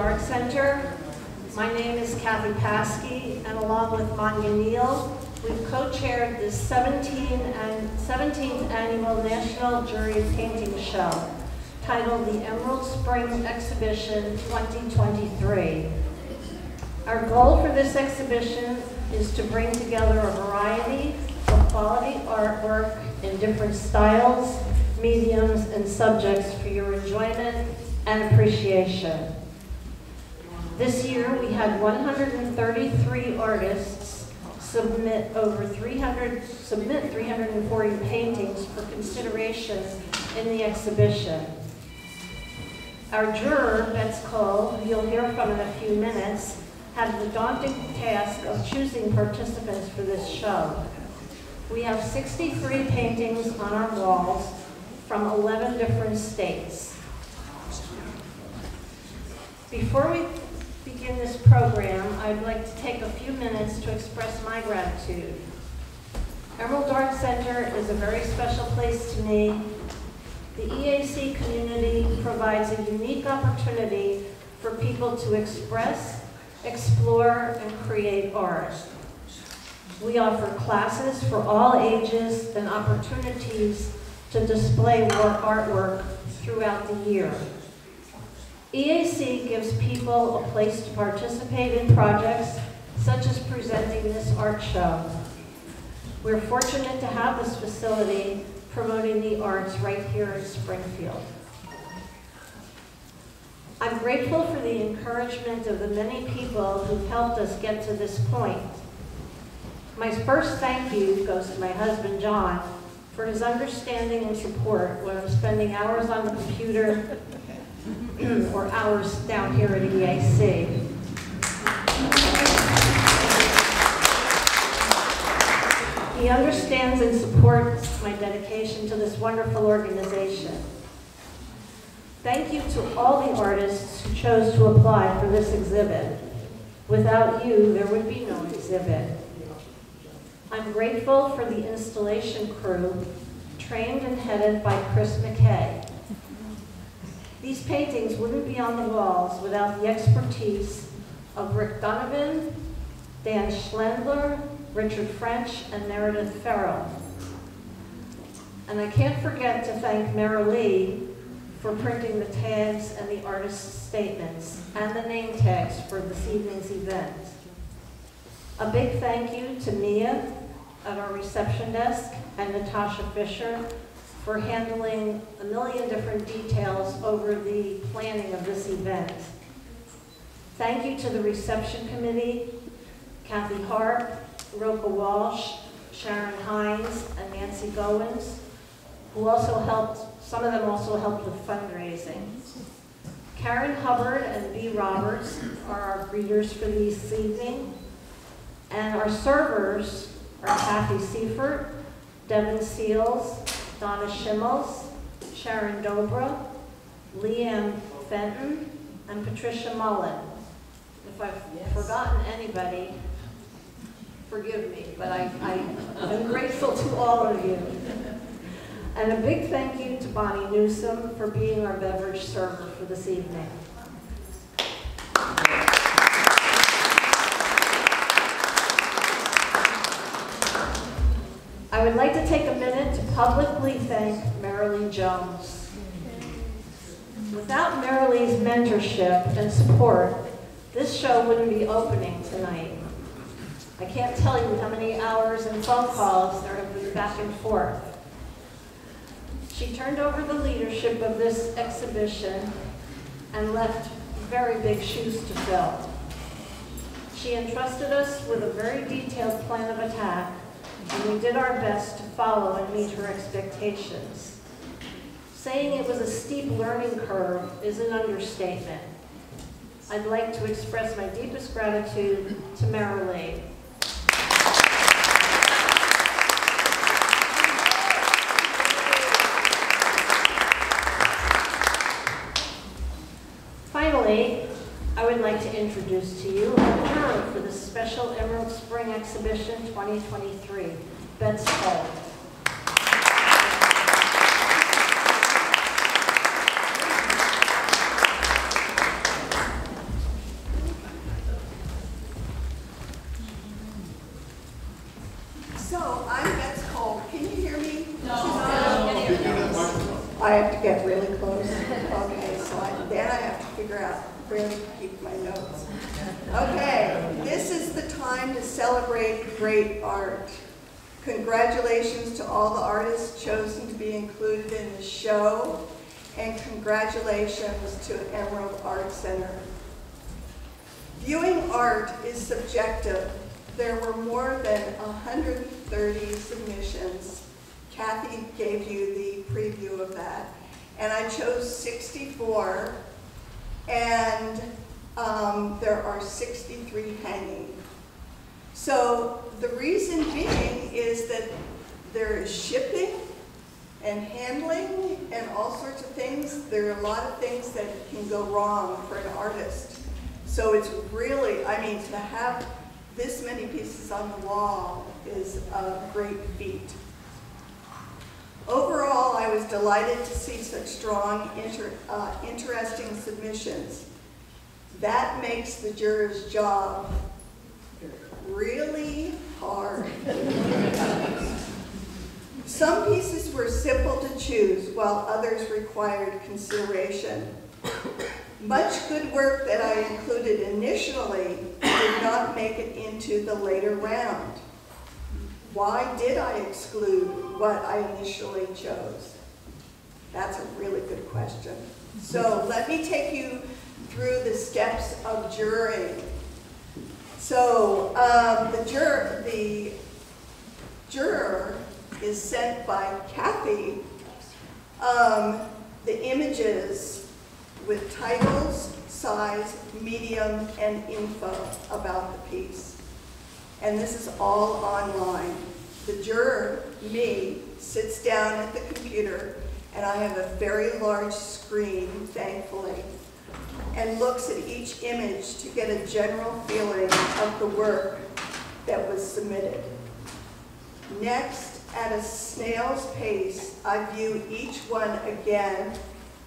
Art Center. My name is Kathy Paskey, and along with Manya Neal, we've co-chaired the 17th Annual National Juried Painting Show, titled the Emerald Spring Exhibition 2023. Our goal for this exhibition is to bring together a variety of quality artwork in different styles, mediums, and subjects for your enjoyment and appreciation. This year, we had 133 artists submit 340 paintings for consideration in the exhibition. Our juror, Bets Cole, who you'll hear from in a few minutes, had the daunting task of choosing participants for this show. We have 63 paintings on our walls from 11 different states. Before we begin this program, I'd like to take a few minutes to express my gratitude. Emerald Art Center is a very special place to me. The EAC community provides a unique opportunity for people to express, explore, and create art. We offer classes for all ages and opportunities to display artwork throughout the year. EAC gives people a place to participate in projects such as presenting this art show. We're fortunate to have this facility promoting the arts right here in Springfield. I'm grateful for the encouragement of the many people who've helped us get to this point. My first thank you goes to my husband, John, for his understanding and support when I'm spending hours on the computer or hours down here at EAC. He understands and supports my dedication to this wonderful organization. Thank you to all the artists who chose to apply for this exhibit. Without you, there would be no exhibit. I'm grateful for the installation crew, trained and headed by Chris McKay. These paintings wouldn't be on the walls without the expertise of Rick Donovan, Dan Schlendler, Richard French, and Meredith Farrell. And I can't forget to thank Mara Lee for printing the tags and the artist's statements and the name tags for this evening's event. A big thank you to Mia at our reception desk and Natasha Fisher for handling a million different details over the planning of this event. Thank you to the reception committee, Kathy Hart, Roka Walsh, Sharon Hines, and Nancy Goins, who also helped, some of them also helped with fundraising. Karen Hubbard and B. Roberts are our greeters for this evening. And our servers are Kathy Seifert, Devin Seals, Donna Schimmels, Sharon Dobra, Leanne Fenton, and Patricia Mullen. If I've forgotten anybody, forgive me, but I'm grateful to all of you. And a big thank you to Bonnie Newsom for being our beverage server for this evening. I would like to take a minute to publicly thank Marilee Jones. Without Marilee's mentorship and support, this show wouldn't be opening tonight. I can't tell you how many hours and phone calls there have been back and forth. She turned over the leadership of this exhibition and left very big shoes to fill. She entrusted us with a very detailed plan of attack, and we did our best to follow and meet her expectations. Saying it was a steep learning curve is an understatement. I'd like to express my deepest gratitude to Marilee. Finally, I would like to introduce to you a juror for the special Emerald Spring Exhibition 2023, Bets Cole. I have to get really close. Okay, so then I have to figure out where to keep my notes. Okay, this is the time to celebrate great art. Congratulations to all the artists chosen to be included in the show, and congratulations to Emerald Art Center. Viewing art is subjective. There were more than 130 submissions. Kathy gave you the preview of that. And I chose 64, and there are 63 hanging. So the reason being is that there is shipping and handling and all sorts of things. There are a lot of things that can go wrong for an artist. So it's really, I mean, to have this many pieces on the wall is a great feat. Overall, I was delighted to see such strong, interesting submissions. That makes the jurors' job really hard. Some pieces were simple to choose, while others required consideration. Much good work that I included initially did not make it into the later round. Why did I exclude what I initially chose? That's a really good question. So let me take you through the steps of jurying. So the juror is sent by Kathy the images with titles, size, medium, and info about the piece. And this is all online. The juror, me, sits down at the computer, and I have a very large screen, thankfully, and looks at each image to get a general feeling of the work that was submitted. Next, at a snail's pace, I view each one again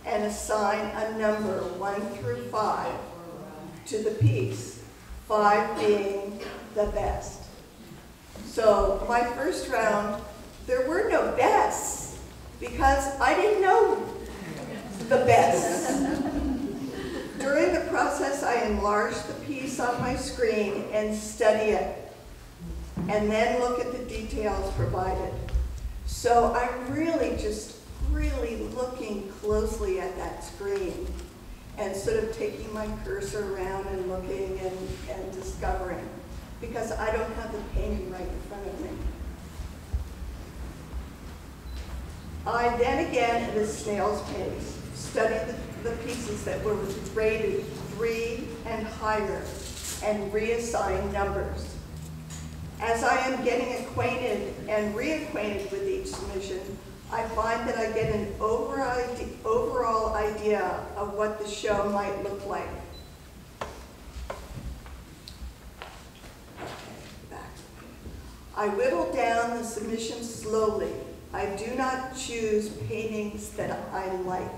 and assign a number 1 through 5 to the piece, 5 being the best. So my first round, there were no bests because I didn't know the best. During the process, I enlarge the piece on my screen and study it, and then look at the details provided. So I'm really looking closely at that screen and sort of taking my cursor around and looking and discovering, because I don't have the painting right in front of me. I then again, at a snail's pace, study the pieces that were rated 3 and higher and reassign numbers. As I am getting acquainted and reacquainted with each submission, I find that I get an overall idea of what the show might look like. Okay, back. I whittle down the submissions slowly. I do not choose paintings that I like.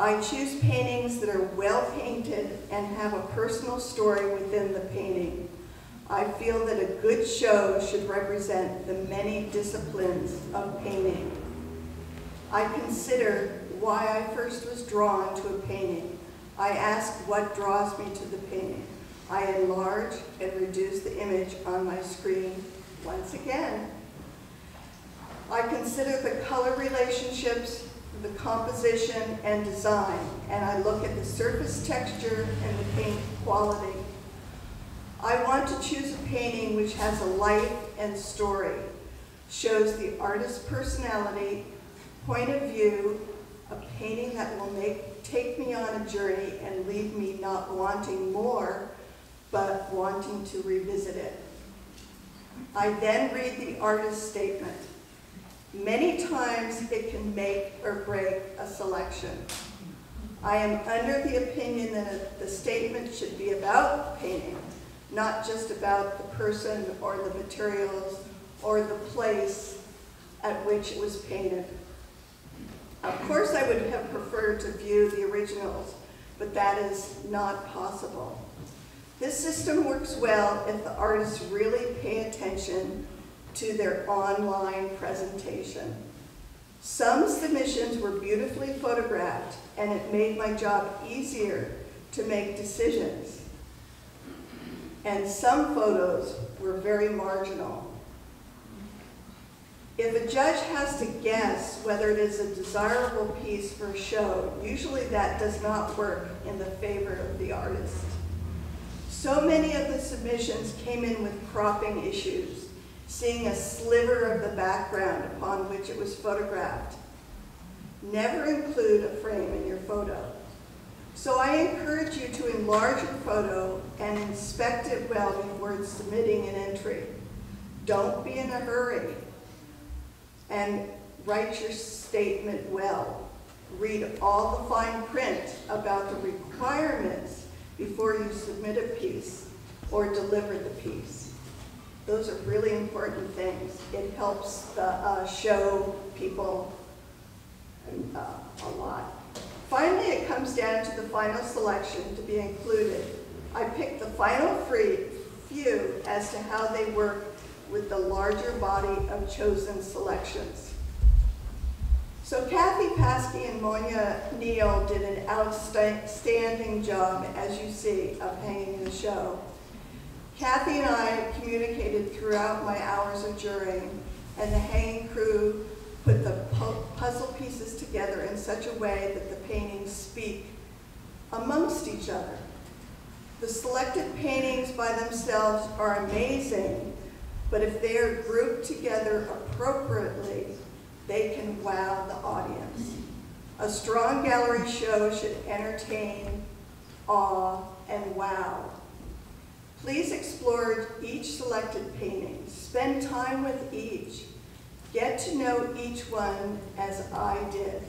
I choose paintings that are well painted and have a personal story within the painting. I feel that a good show should represent the many disciplines of painting. I consider why I first was drawn to a painting. I ask what draws me to the painting. I enlarge and reduce the image on my screen once again. I consider the color relationships, the composition and design, and I look at the surface texture and the paint quality. I want to choose a painting which has a life and story, shows the artist's personality, point of view, a painting that will take me on a journey and leave me not wanting more, but wanting to revisit it. I then read the artist's statement. Many times it can make or break a selection. I am under the opinion that the statement should be about painting, not just about the person or the materials or the place at which it was painted. Of course, I would have preferred to view the originals, but that is not possible. This system works well if the artists really pay attention to their online presentation. Some submissions were beautifully photographed, and it made my job easier to make decisions. And some photos were very marginal. If a judge has to guess whether it is a desirable piece for a show, usually that does not work in the favor of the artist. So many of the submissions came in with cropping issues, seeing a sliver of the background upon which it was photographed. Never include a frame in your photo. So I encourage you to enlarge your photo and inspect it well before submitting an entry. Don't be in a hurry, and write your statement well. Read all the fine print about the requirements before you submit a piece or deliver the piece. Those are really important things. It helps the show people a lot. Finally, it comes down to the final selection to be included. I picked the final few as to how they work with the larger body of chosen selections. So Kathy Paskey and Monia Neal did an outstanding job, as you see, of hanging the show. Kathy and I communicated throughout my hours of jurying, and the hanging crew put the puzzle pieces together in such a way that the paintings speak amongst each other. The selected paintings by themselves are amazing, but if they are grouped together appropriately, they can wow the audience. A strong gallery show should entertain, awe, and wow. Please explore each selected painting. Spend time with each. Get to know each one as I did.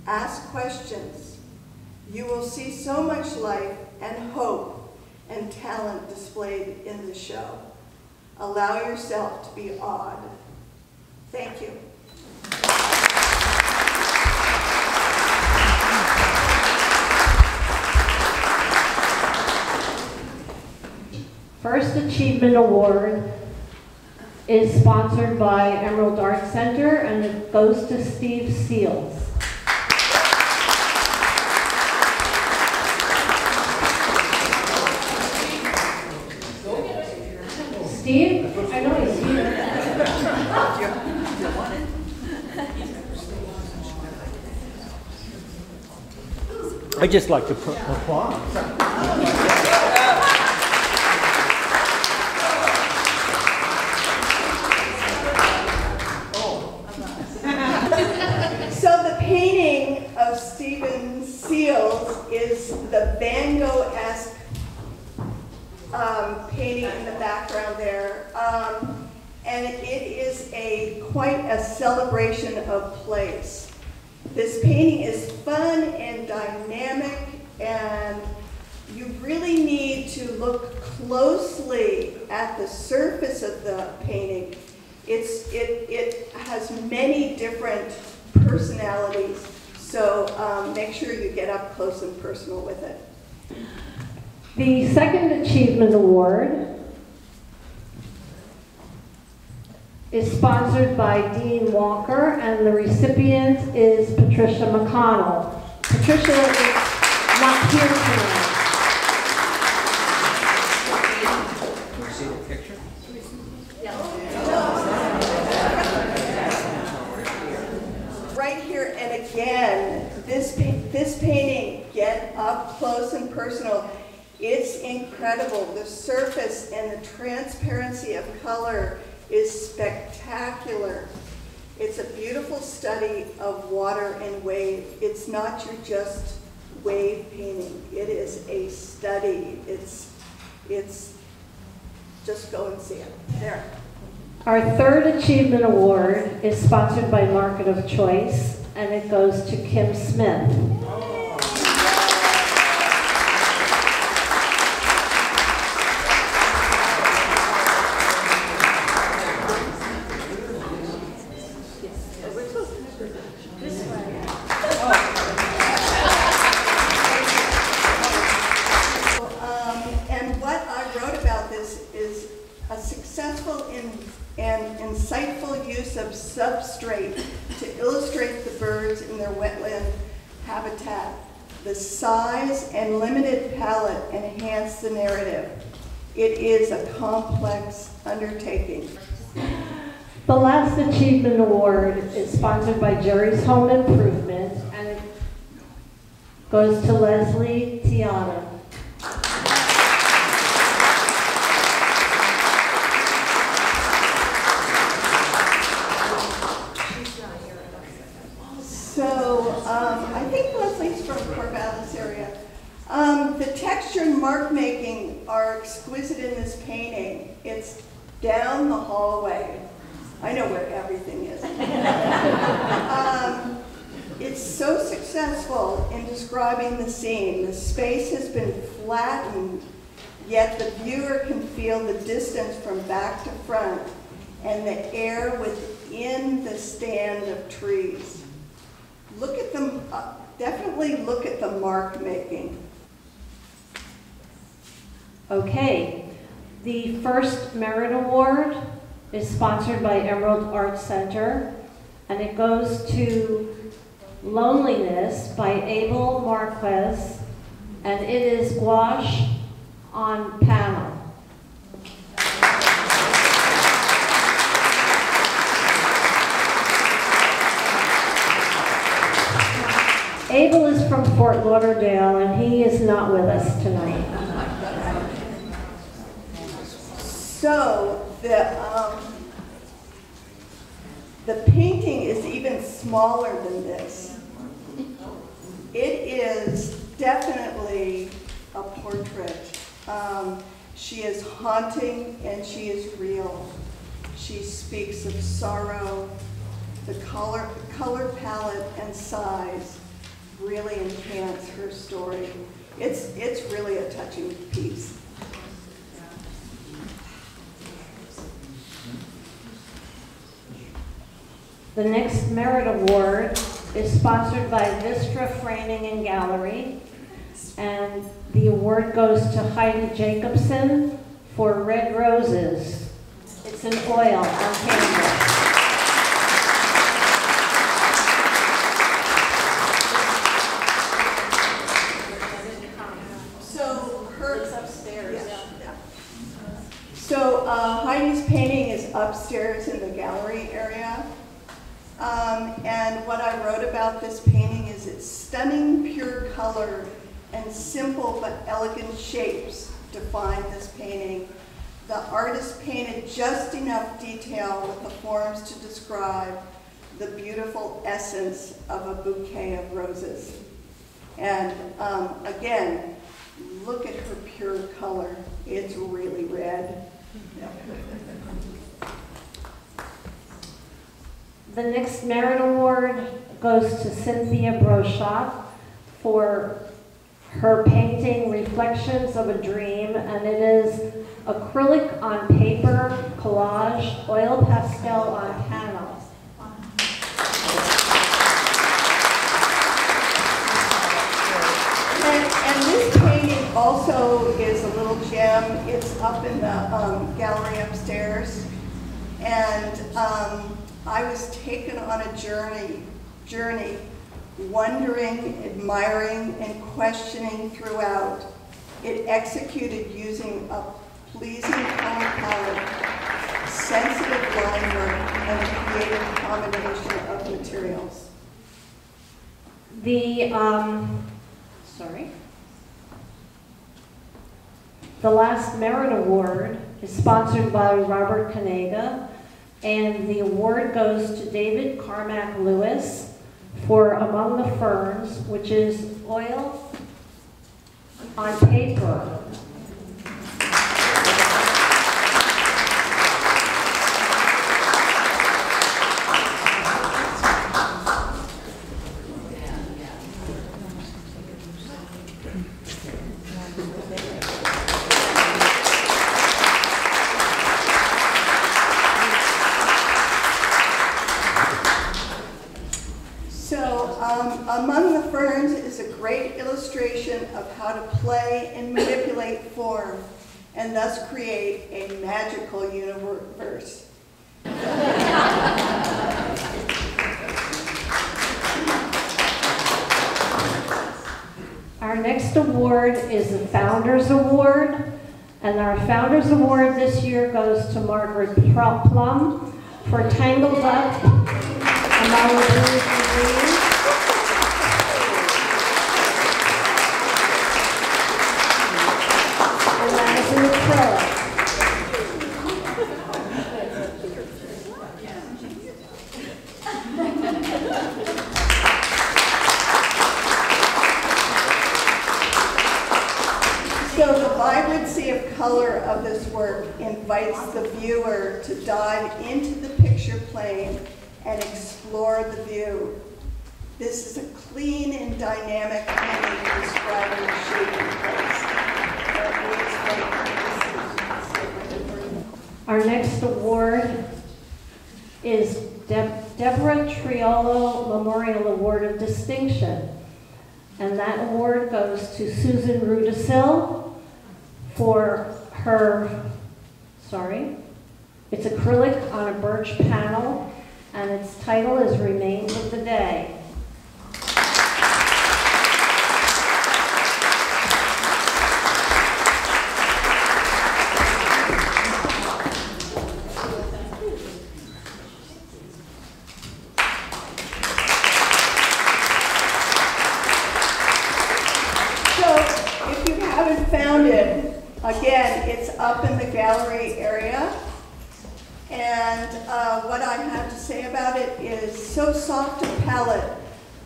Ask questions. You will see so much life and hope and talent displayed in the show. Allow yourself to be awed. Thank you. First Achievement Award is sponsored by Emerald Art Center, and it goes to Steve Seals. Steve? I know he's here. I just like to put applause. So the painting of Stephen Seals is the Van Gogh-esque painting in the background there. And it is quite a celebration of place. This painting is fun and dynamic, and you really need to look closely at the surface of the painting. It has many different personalities, so make sure you get up close and personal with it. The Second Achievement Award is sponsored by Dean Walker, and the recipient is Patricia McConnell. Patricia is not here tonight. Can we see the picture? Right here, and again, this painting, get up close and personal. It's incredible. The surface and the transparency of color is spectacular. It's a beautiful study of water and wave. It's not your just wave painting. It is a study. It's just go and see it. There. Our Third Achievement Award is sponsored by Market of Choice, and it goes to Kim Smith. insightful use of substrate to illustrate the birds in their wetland habitat. The size and limited palette enhance the narrative. It is a complex undertaking. The last achievement award is sponsored by Jerry's Home Improvement, and it goes to Leslie Tiana. So I think Leslie's from Corvallis area. The texture and mark making are exquisite in this painting. It's down the hallway. I know where everything is. It's so successful in describing the scene. The space has been flattened, yet the viewer can feel the distance from back to front and the air within the stand of trees. Look at them, definitely look at the mark making. Okay, the first Merit Award is sponsored by Emerald Art Center, and it goes to Loneliness by Abel Marquez, and it is gouache on panel. Abel is from Fort Lauderdale, and he is not with us tonight. So the painting is even smaller than this. It is definitely a portrait. She is haunting and she is real. She speaks of sorrow. The color palette and size really enhance her story. It's really a touching piece. The next Merit Award is sponsored by Vistra Framing and Gallery, and the award goes to Heidi Jacobson for Red Roses. It's an oil on canvas. So Heidi's painting is upstairs in the gallery area. And what I wrote about this painting is its stunning pure color and simple but elegant shapes define this painting. The artist painted just enough detail with the forms to describe the beautiful essence of a bouquet of roses. And again, look at her pure color. It's really red. The next Merit Award goes to Cynthia Brochat for her painting Reflections of a Dream, and it is acrylic on paper, collage, oil pastel on panel. And this painting also is a little gem. It's up in the gallery upstairs. And I was taken on a journey, wondering, admiring, and questioning throughout. It executed using a pleasing color palette, sensitive line work, and a creative combination of materials. The last Merit Award is sponsored by Robert Kanega, and the award goes to David Carmack Lewis for Among the Ferns, which is oil on paper. Among the Ferns is a great illustration of how to play and manipulate form and thus create a magical universe. Our next award is the Founders Award, and our Founders Award this year goes to Margaret Plum for Tangled Up Among the Blues and Greens. And that is in acrylic. So the vibrancy of color of this work invites the viewer to dive into the picture plane and explore the view. This is a clean and dynamic painting describing the shaping place. Our next award is Deborah Triolo Memorial Award of Distinction. And that award goes to Susan Rudisill for her, it's acrylic on a birch panel, and its title is Remains of the Day. Again, it's up in the gallery area, and what I have to say about it is so soft a palette,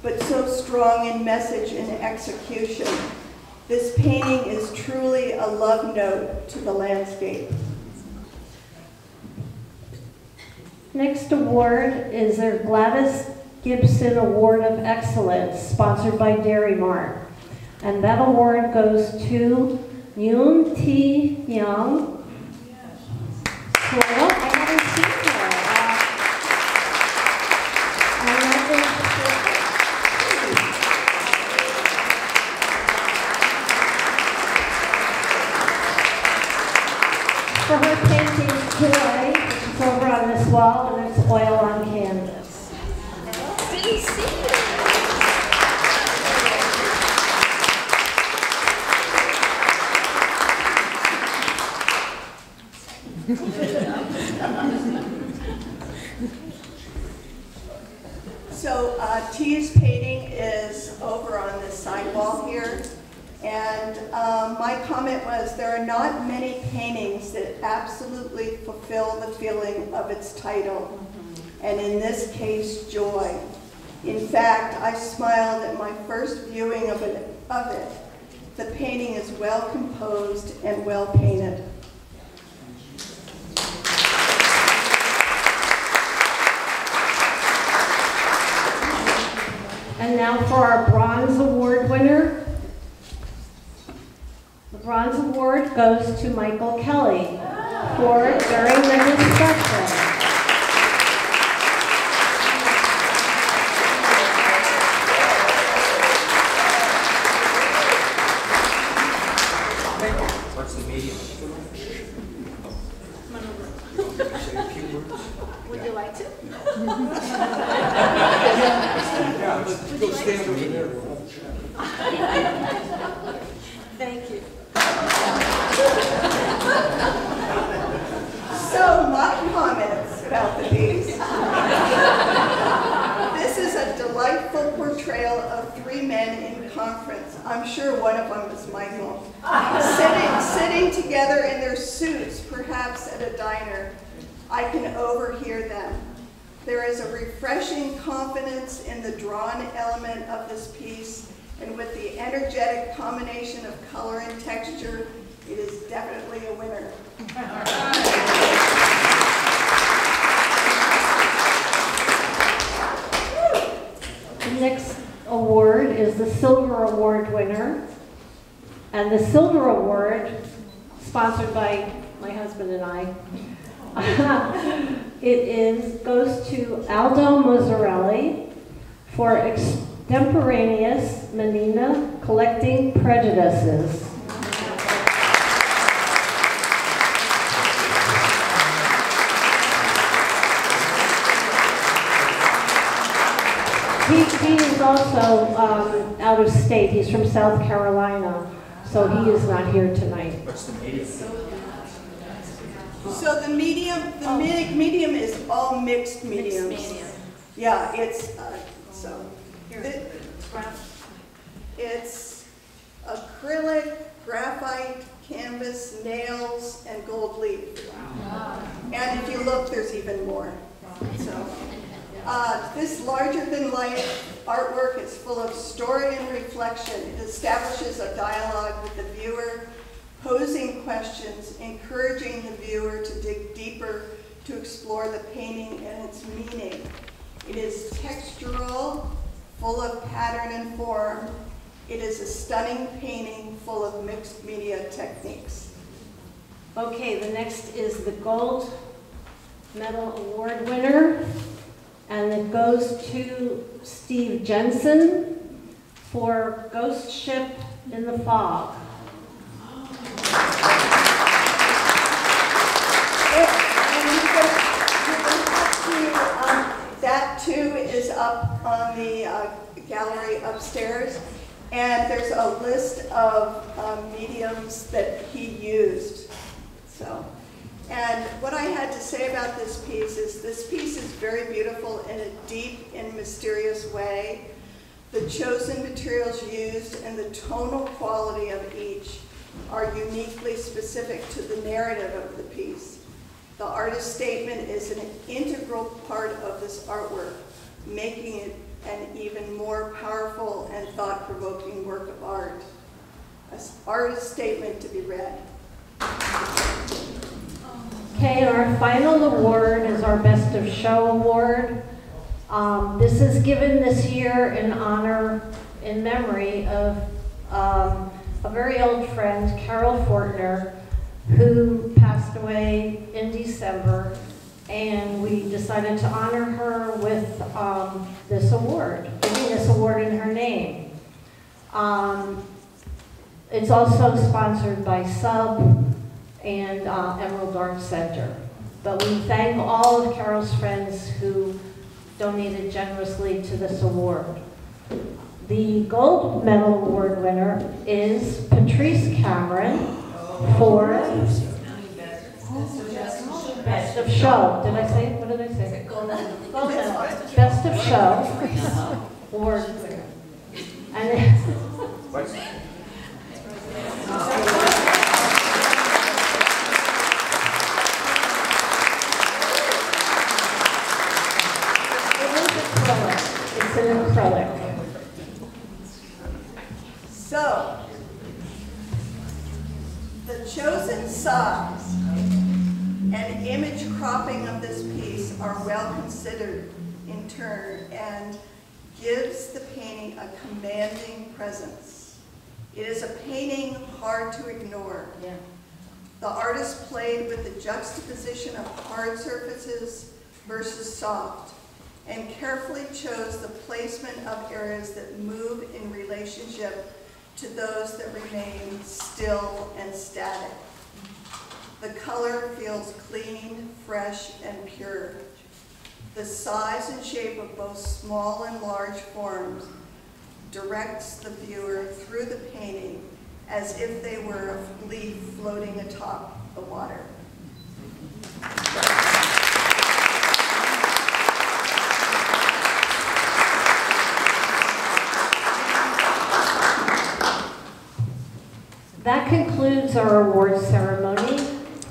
but so strong in message and execution. This painting is truly a love note to the landscape. Next award is their Gladys Gibson Award of Excellence, sponsored by Dairy Mart. And that award goes to Yoon T. Young. Well, I haven't seen her. For her painting Joy, which is over on this wall, and there's oil on canvas. Didn't see it. So T's painting is over on this side wall here, and my comment was there are not many paintings that absolutely fulfill the feeling of its title, and in this case, joy. In fact, I smiled at my first viewing of it. The painting is well composed and well painted. And now for our Bronze Award winner. The Bronze Award goes to Michael Kelly for During the Discussion. What's the medium? Would you like to? Go stand over there. Thank you. So my comments about the piece. This is a delightful portrayal of three men in conference. I'm sure one of them is Michael. Sitting together in their suits, perhaps at a diner. I can overhear them. There is a refreshing confidence in the drawn element of this piece, and with the energetic combination of color and texture, it is definitely a winner. The next award is the Silver Award winner. And the Silver Award, sponsored by my husband and I, goes to Aldo Mozzarelli for Extemporaneous Menina Collecting Prejudices. He is also out of state. He's from South Carolina, so he is not here tonight. What's the medium? So the medium is all mixed mediums. medium. Yeah, it's, Here. it's acrylic, graphite, canvas, nails, and gold leaf. And if you look, there's even more. So, this larger-than-life artwork is full of story and reflection. It establishes a dialogue with the viewer, posing questions, encouraging the viewer to dig deeper to explore the painting and its meaning. It is textural, full of pattern and form. It is a stunning painting full of mixed media techniques. Okay, the next is the Gold Medal Award winner, and it goes to Steve Jensen for Ghost Ship in the Fog. That too is up on the gallery upstairs, and there's a list of mediums that he used. So, and what I had to say about this piece is very beautiful in a deep and mysterious way. The chosen materials used and the tonal quality of each are uniquely specific to the narrative of the piece. The artist's statement is an integral part of this artwork, making it an even more powerful and thought-provoking work of art. An artist's statement to be read. Okay, our final award is our Best of Show Award. This is given this year in honor, in memory of a very old friend, Carol Fortner, who passed away in December, and we decided to honor her with this award, giving this award in her name. It's also sponsored by Sub and Emerald Art Center. But we thank all of Carol's friends who donated generously to this award. The Gold Medal Award winner is Patrice Cameron for Best of Show. Did I say, what did I say? Gold Medal. Best of Show award winner. And What's it's an acrylic. So, the chosen size and image cropping of this piece are well considered in turn and gives the painting a commanding presence. It is a painting hard to ignore. Yeah. The artist played with the juxtaposition of hard surfaces versus soft, and carefully chose the placement of areas that move in relationship to those that remain still and static. The color feels clean, fresh, and pure. The size and shape of both small and large forms directs the viewer through the painting as if they were a leaf floating atop the water. That concludes our award ceremony.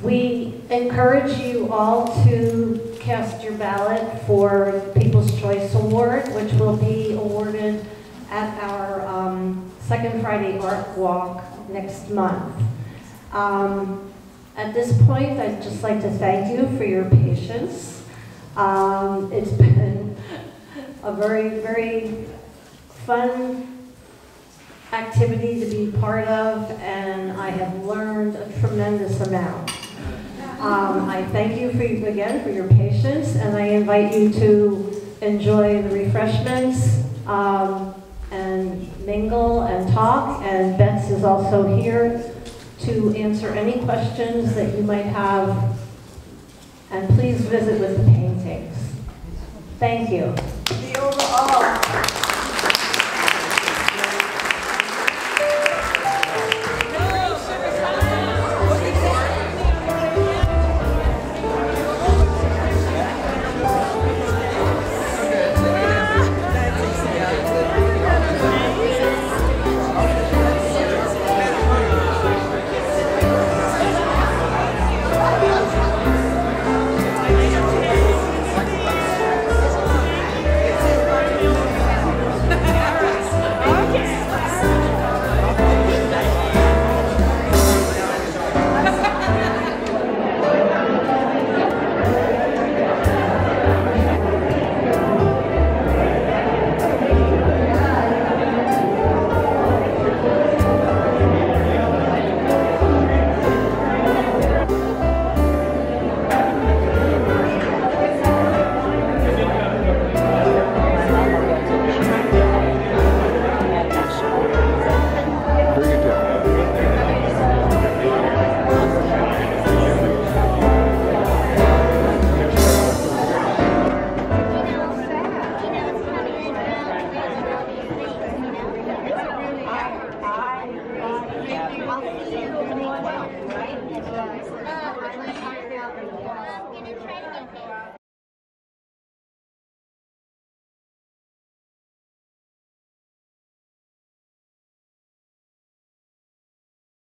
We encourage you all to cast your ballot for People's Choice Award, which will be awarded at our Second Friday Art Walk next month. At this point, I'd just like to thank you for your patience. It's been a very, very fun activity to be part of, and I have learned a tremendous amount. I thank you again for your patience, and I invite you to enjoy the refreshments and mingle and talk, and Bets is also here to answer any questions that you might have, and please visit with the paintings. Thank you.